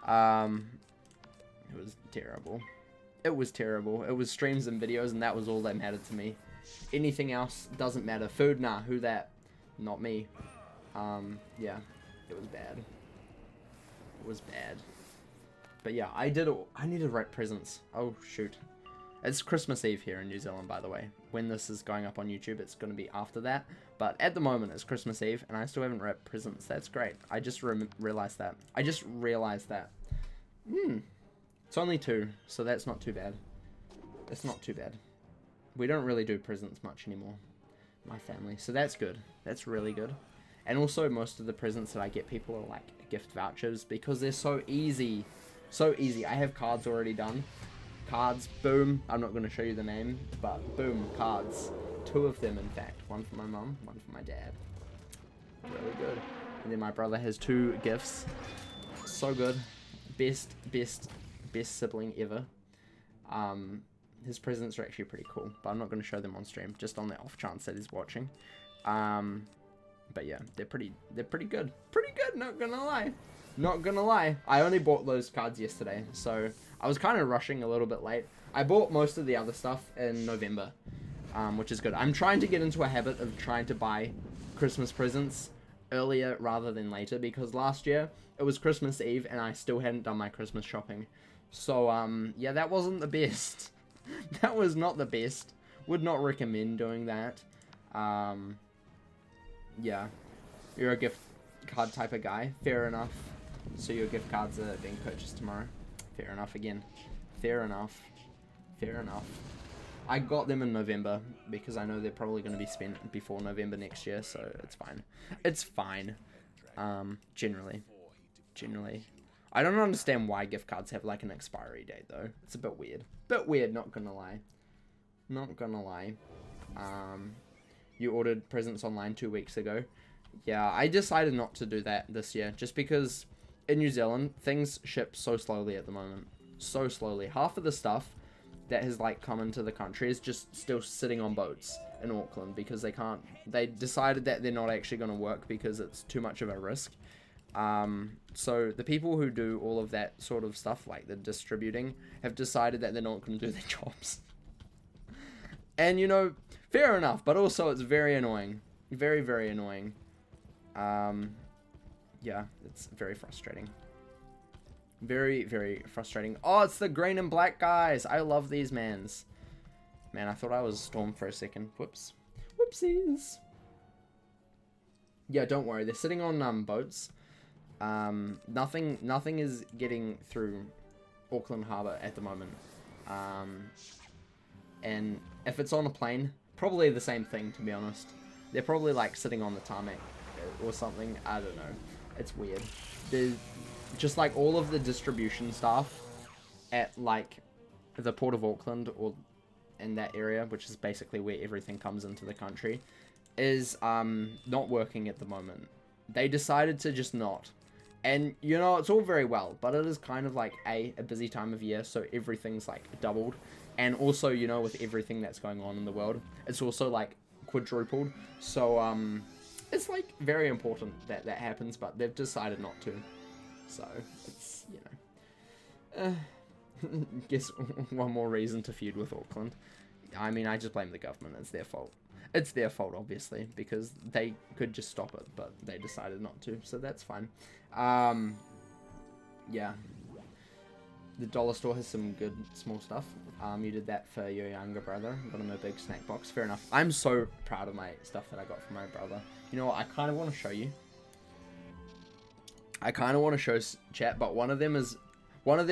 It was terrible. It was terrible. It was streams and videos, and that was all that mattered to me. Anything else doesn't matter. Food, nah, who that? Not me. Yeah, it was bad. It was bad. But yeah, I need to wrap presents. Oh, shoot. It's Christmas Eve here in New Zealand, by the way. When this is going up on YouTube, it's going to be after that. But at the moment, it's Christmas Eve, and I still haven't wrapped presents. That's great. I just realized that. I just realized that. It's only 2, so that's not too bad. It's not too bad. We don't really do presents much anymore, my family. So that's good. That's really good. And also, most of the presents that I get people are like gift vouchers because they're so easy. So easy. I have cards already done. Cards, boom. I'm not going to show you the name, but boom, cards. 2 of them, in fact. One for my mum, one for my dad. Really good. And then my brother has 2 gifts. So good. Best sibling ever. His presents are actually pretty cool, but I'm not going to show them on stream, just on the off chance that he's watching. But yeah, they're pretty good. Pretty good, not gonna lie. Not gonna lie. I only bought those cards yesterday, so I was kind of rushing a little bit late. I bought most of the other stuff in November, which is good. I'm trying to get into a habit of trying to buy Christmas presents earlier rather than later, because last year it was Christmas Eve and I still hadn't done my Christmas shopping. So, yeah, that wasn't the best. That was not the best. Would not recommend doing that. Yeah. You're a gift card type of guy. Fair enough. So your gift cards are being purchased tomorrow. Fair enough again. Fair enough. Fair enough. I got them in November because I know they're probably going to be spent before November next year, so it's fine. It's fine. Generally. I don't understand why gift cards have like an expiry date though. It's a bit weird. Bit weird, not gonna lie. Not gonna lie. You ordered presents online 2 weeks ago. Yeah, I decided not to do that this year just because in New Zealand things ship so slowly at the moment. So slowly. Half of the stuff that has like come into the country is just still sitting on boats in Auckland because they decided that they're not actually going to work because it's too much of a risk. So the people who do all of that sort of stuff, like the distributing, have decided that they're not going to do their jobs. And, you know, fair enough, but also it's very annoying. Very, very annoying. Yeah, it's very frustrating. Very, very frustrating. Oh, it's the green and black guys. I love these mans. Man, I thought I was Storm for a second. Whoops. Whoopsies. Yeah, don't worry. They're sitting on boats. Nothing is getting through Auckland Harbour at the moment. And if it's on a plane, probably the same thing, to be honest. They're probably like sitting on the tarmac or something. I don't know. It's weird. There's just like all of the distribution staff at like the Port of Auckland or in that area, which is basically where everything comes into the country, is not working at the moment. They decided to just not. And, you know, it's all very well, but it is kind of like a busy time of year, so everything's like doubled. And also, you know, with everything that's going on in the world, it's also like quadrupled. So, it's like very important that that happens, but they've decided not to. So, it's, you know, guess one more reason to feud with Auckland. I mean, I just blame the government. It's their fault. It's their fault, obviously, because they could just stop it, but they decided not to, so that's fine. Yeah. The dollar store has some good small stuff. You did that for your younger brother. Got him a big snack box. Fair enough. I'm so proud of my stuff that I got from my brother. You know what? I kind of want to show you. I kind of want to show chat, but one of them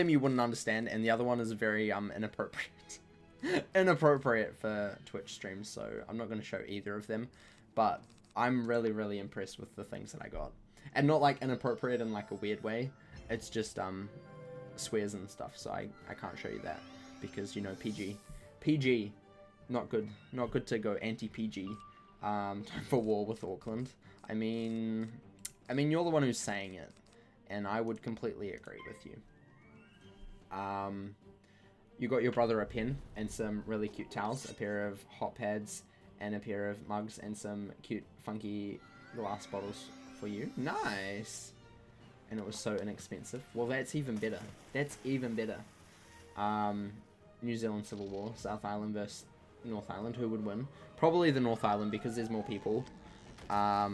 you wouldn't understand, and the other one is very inappropriate. Inappropriate for Twitch streams, so I'm not going to show either of them, but I'm really, really impressed with the things that I got. And not like inappropriate in like a weird way. It's just swears and stuff, so I can't show you that because, you know, PG, not good to go anti-PG. Time for war with Auckland. I mean you're the one who's saying it, and I would completely agree with you. You got your brother a pen and some really cute towels, a pair of hot pads, and a pair of mugs, and some cute, funky glass bottles for you. Nice! And it was so inexpensive. Well, that's even better. That's even better. New Zealand Civil War, South Island versus North Island. Who would win? Probably the North Island because there's more people. But,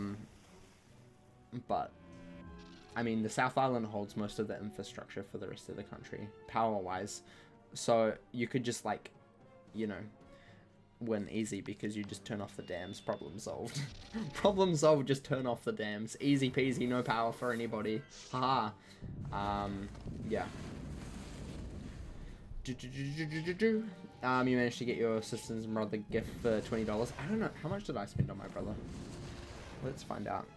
I mean, the South Island holds most of the infrastructure for the rest of the country, power-wise. So you could just, like, you know, win easy because you just turn off the dams. Problem solved. Problem solved, just turn off the dams. Easy peasy, no power for anybody. Haha. Yeah. You managed to get your sister's brother gift for $20. I don't know. How much did I spend on my brother? Let's find out.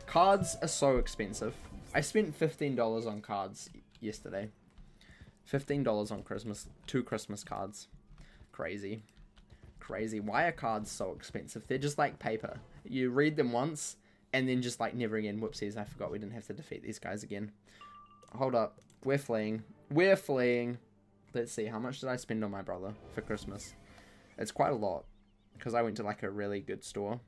Cards are so expensive. I spent $15 on cards yesterday. $15 on Christmas, 2 Christmas cards. Crazy. Crazy. Why are cards so expensive? They're just like paper. You read them once, and then just like never again. Whoopsies, I forgot we didn't have to defeat these guys again. Hold up. We're fleeing. We're fleeing. Let's see, how much did I spend on my brother for Christmas? It's quite a lot, because I went to like a really good store.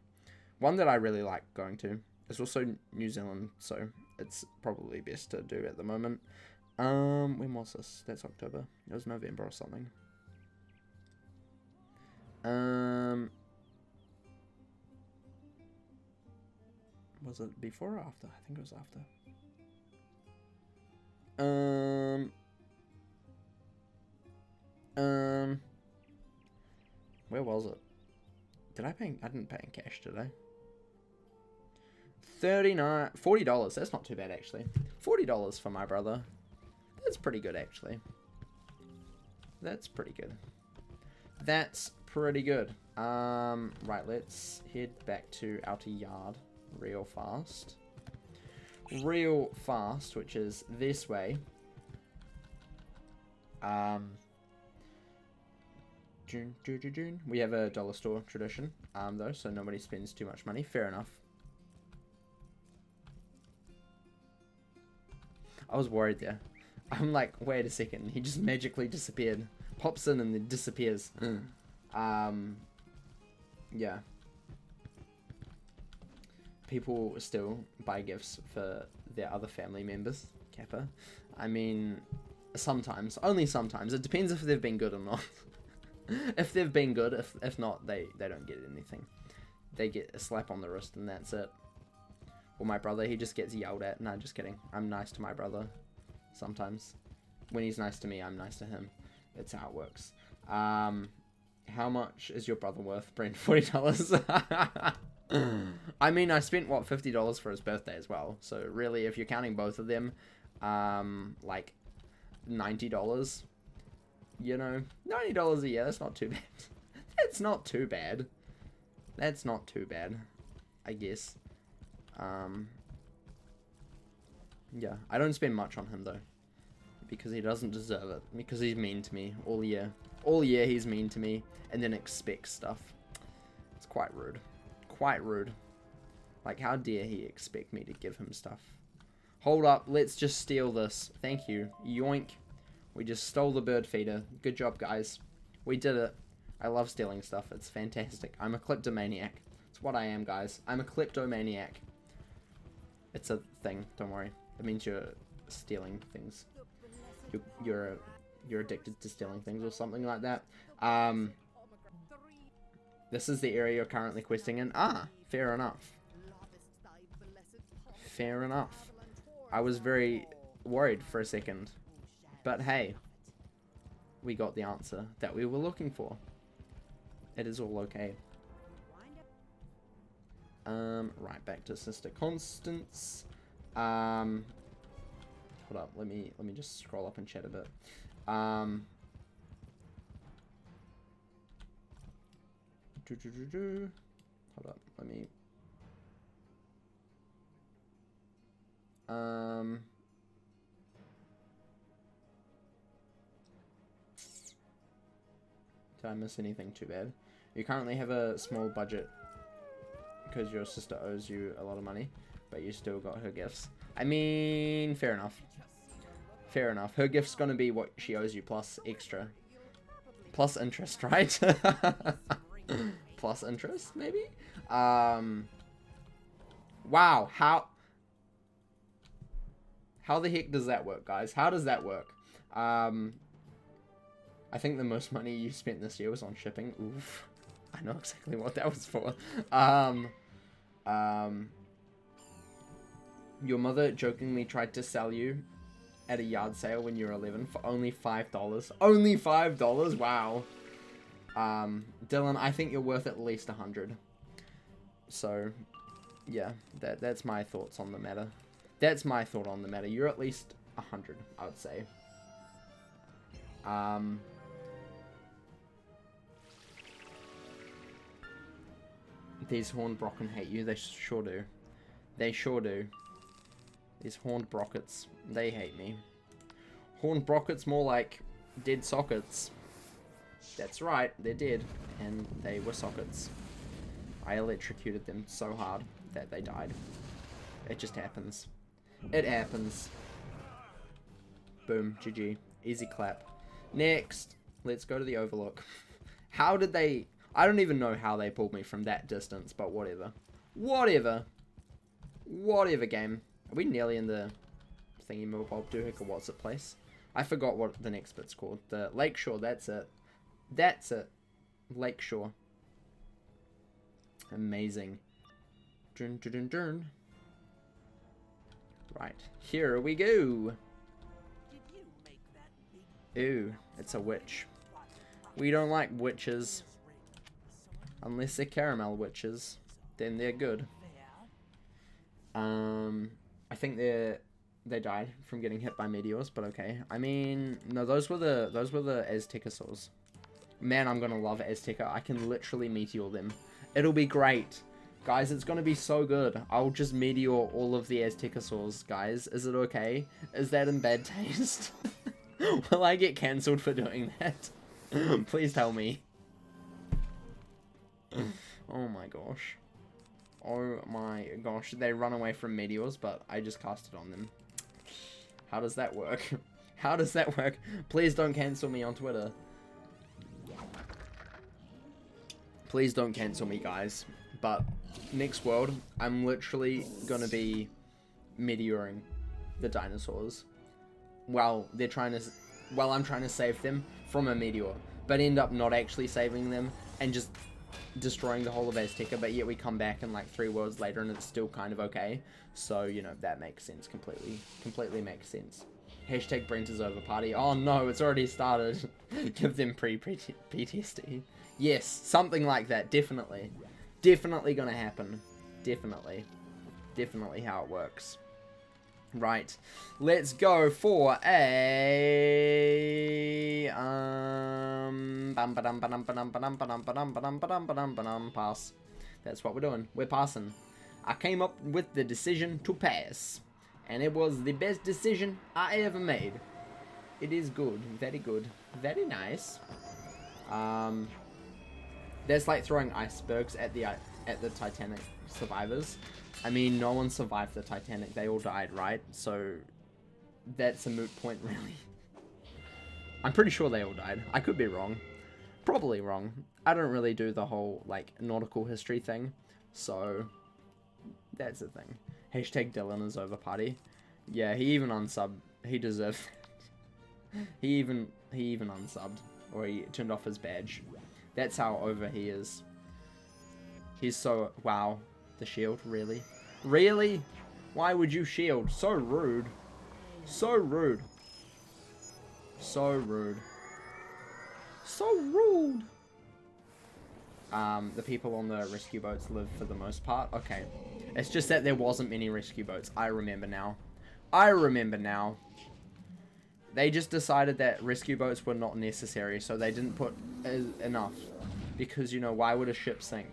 One that I really like going to. It's also New Zealand, so it's probably best to do at the moment. When was this? That's October. It was November or something. Was it before or after? I think it was after. Where was it? Did I pay? I didn't pay in cash, did I? $40. That's not too bad, actually. $40 for my brother. That's pretty good, actually. That's pretty good. That's pretty good. Right, let's head back to Outer Yard real fast. Real fast, which is this way. We have a dollar store tradition, though, so nobody spends too much money. Fair enough. I was worried there. I'm like, wait a second. He just magically disappeared. Pops in and then disappears. Yeah. People still buy gifts for their other family members. Kappa. I mean, sometimes. Only sometimes. It depends if they've been good or not. If they've been good, if not, they don't get anything. They get a slap on the wrist and that's it. Or my brother, he just gets yelled at. Nah, just kidding. I'm nice to my brother sometimes. When he's nice to me, I'm nice to him. That's how it works. How much is your brother worth, Brent? $40. I mean, I spent, what, $50 for his birthday as well. So really, if you're counting both of them, like $90, you know, $90 a year, that's not too bad. That's not too bad. That's not too bad, I guess. Yeah, I don't spend much on him though, because he doesn't deserve it, because he's mean to me all year. All year he's mean to me, and then expects stuff. It's quite rude. Quite rude. Like, how dare he expect me to give him stuff? Hold up, let's just steal this. Thank you. Yoink. We just stole the bird feeder. Good job, guys. We did it. I love stealing stuff. It's fantastic. I'm a kleptomaniac. It's what I am, guys. I'm a kleptomaniac. It's a thing, don't worry. It means you're stealing things. You're addicted to stealing things or something like that. This is the area you're currently questing in. Ah, fair enough. Fair enough. I was very worried for a second. But hey, we got the answer that we were looking for. It is all okay. Right, back to Sister Constance. Hold up, let me just scroll up and chat a bit. Hold up, let me. Did I miss anything too bad? You currently have a small budget because your sister owes you a lot of money, but you still got her gifts. I mean, fair enough. Fair enough. Her gift's gonna be what she owes you plus extra. Plus interest, right? Plus interest, maybe? Wow, how the heck does that work, guys? How does that work? I think the most money you spent this year was on shipping. Oof. I know exactly what that was for. Your mother jokingly tried to sell you at a yard sale when you were 11 for only $5. Only $5? Wow. Dylan, I think you're worth at least 100. So, yeah, that's my thoughts on the matter. That's my thought on the matter. You're at least 100, I would say. These horned brocken hate you. They sure do. They sure do. These horned brockets, they hate me. Horned brockets, more like dead sockets. That's right, they're dead, and they were sockets. I electrocuted them so hard that they died. It just happens. It happens. Boom, GG. Easy clap. Next, let's go to the Overlook. How did they... I don't even know how they pulled me from that distance, but whatever. Whatever. Whatever, game. Are we nearly in the thingy-mobob doohick or what's it place? I forgot what the next bit's called. The Lakeshore, that's it. That's it. Lakeshore. Amazing. Dun, dun, dun, dun. Right, here we go. Ooh, it's a witch. We don't like witches. Unless they're caramel witches, then they're good. I think they died from getting hit by meteors, but okay. I mean, no, those were the Aztecosaurs. Man, I'm gonna love Azteca. I can literally meteor them. It'll be great. Guys, it's gonna be so good. I'll just meteor all of the Aztecosaurs, guys. Is it okay? Is that in bad taste? Will I get cancelled for doing that? Please tell me. Oh my gosh. Oh my gosh. They run away from meteors, but I just cast it on them. How does that work? How does that work? Please don't cancel me on Twitter. Please don't cancel me, guys. But next world, I'm literally gonna be meteoring the dinosaurs while I'm trying to save them from a meteor. but end up not actually saving them and just destroying the whole of Azteca, but yet we come back in like 3 worlds later and it's still kind of okay. So, you know, that makes sense. Completely makes sense. Hashtag Brent is over party. Oh no, it's already started. Give them pre-PTSD. Yes, something like that. Definitely gonna happen. Definitely how it works. Right, let's go for a pass. That's what we're doing. We're passing. I came up with the decision to pass, and it was the best decision I ever made. It is good, very very nice. That's like throwing icebergs at the Titanic survivors. I mean, no one survived the Titanic. They all died, right? So that's a moot point, really. I'm pretty sure they all died. I could be wrong. Probably wrong. I don't really do the whole, like, nautical history thing. So that's the thing. Hashtag Dylan is over party. Yeah, he even unsubbed. He deserved it. He even unsubbed. Or he turned off his badge. That's how over he is. He's so... Wow. The shield, really? Really? Why would you shield? So rude. So rude. So rude. So rude. The people on the rescue boats live for the most part. Okay. It's just that there wasn't many rescue boats. I remember now. They just decided that rescue boats were not necessary, so they didn't put enough. Because, you know, why would a ship sink?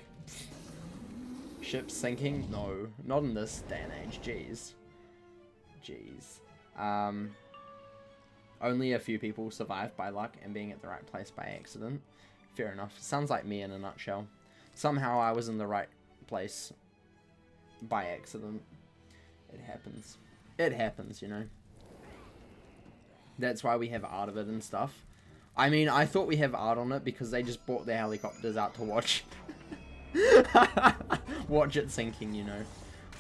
Ships sinking? No, not in this day and age. Jeez. Only a few people survived by luck and being at the right place by accident. Fair enough. Sounds like me in a nutshell. Somehow I was in the right place by accident. It happens. It happens, you know. That's why we have art of it and stuff. I mean, I thought we have art on it because they just brought the helicopters out to watch. Watch it sinking, you know.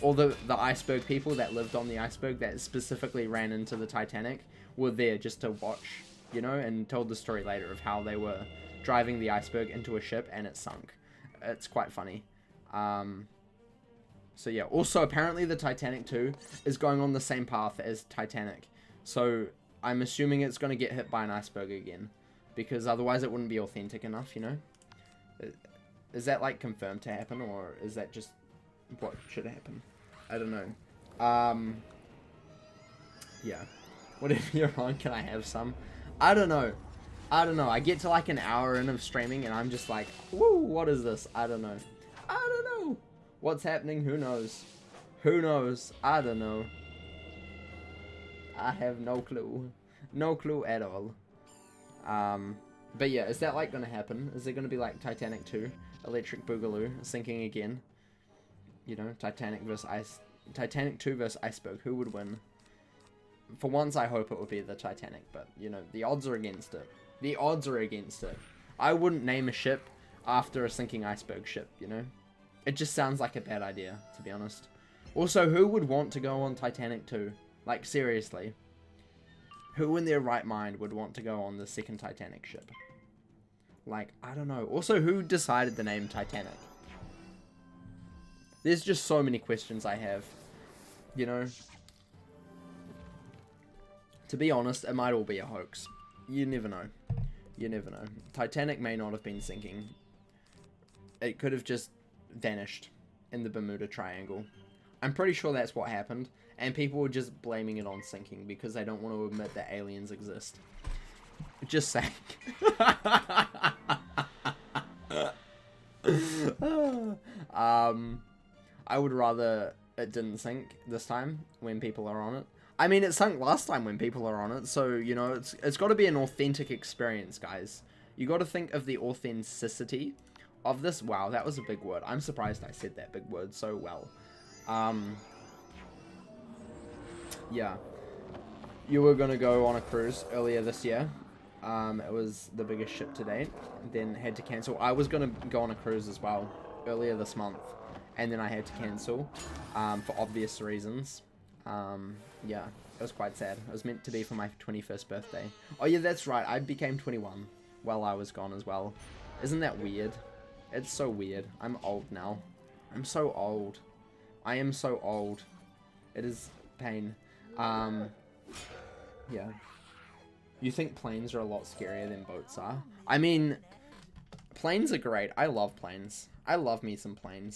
All the iceberg people that lived on the iceberg that specifically ran into the Titanic were there just to watch, you know, and told the story later of how they were driving the iceberg into a ship and it sunk. It's quite funny. So yeah, also apparently the Titanic 2 is going on the same path as Titanic. So I'm assuming it's going to get hit by an iceberg again, because otherwise it wouldn't be authentic enough, you know. Is that like confirmed to happen, or is that just what should happen? I don't know. Yeah. Whatever you're on, can I have some? I don't know. I get to like an hour in of streaming and I'm just like, woo, what is this? I don't know. What's happening? Who knows? I don't know. I have no clue. No clue at all. But yeah, is that like gonna happen? Is it gonna be like Titanic 2? Electric Boogaloo sinking again? You know, Titanic 2 versus Iceberg. Who would win? For once, I hope it would be the Titanic, but, you know, the odds are against it. I wouldn't name a ship after a sinking iceberg ship, you know? It just sounds like a bad idea, to be honest. Also, who would want to go on Titanic 2? Like, seriously. Who in their right mind would want to go on the second Titanic ship? Like, I don't know. Also, who decided the name Titanic? There's just so many questions I have, you know? To be honest, it might all be a hoax. You never know. Titanic may not have been sinking. It could have just vanished in the Bermuda Triangle. I'm pretty sure that's what happened, and people were just blaming it on sinking because they don't want to admit that aliens exist. Just saying. I would rather it didn't sink this time when people are on it. I mean, it sunk last time when people are on it, so, you know, it's got to be an authentic experience, guys. You got to think of the authenticity of this. Wow, that was a big word. I'm surprised I said that big word so well. Yeah. You were going to go on a cruise earlier this year. It was the biggest ship to date, then had to cancel. I was going to go on a cruise as well earlier this month, and then I had to cancel for obvious reasons. Yeah, it was quite sad. It was meant to be for my 21st birthday. Oh yeah, that's right, I became 21. while I was gone as well. Isn't that weird? It's so weird. I'm old now. I'm so old. I am so old. It is pain. Yeah. You think planes are a lot scarier than boats are? I mean, planes are great. I love planes. I love me some planes.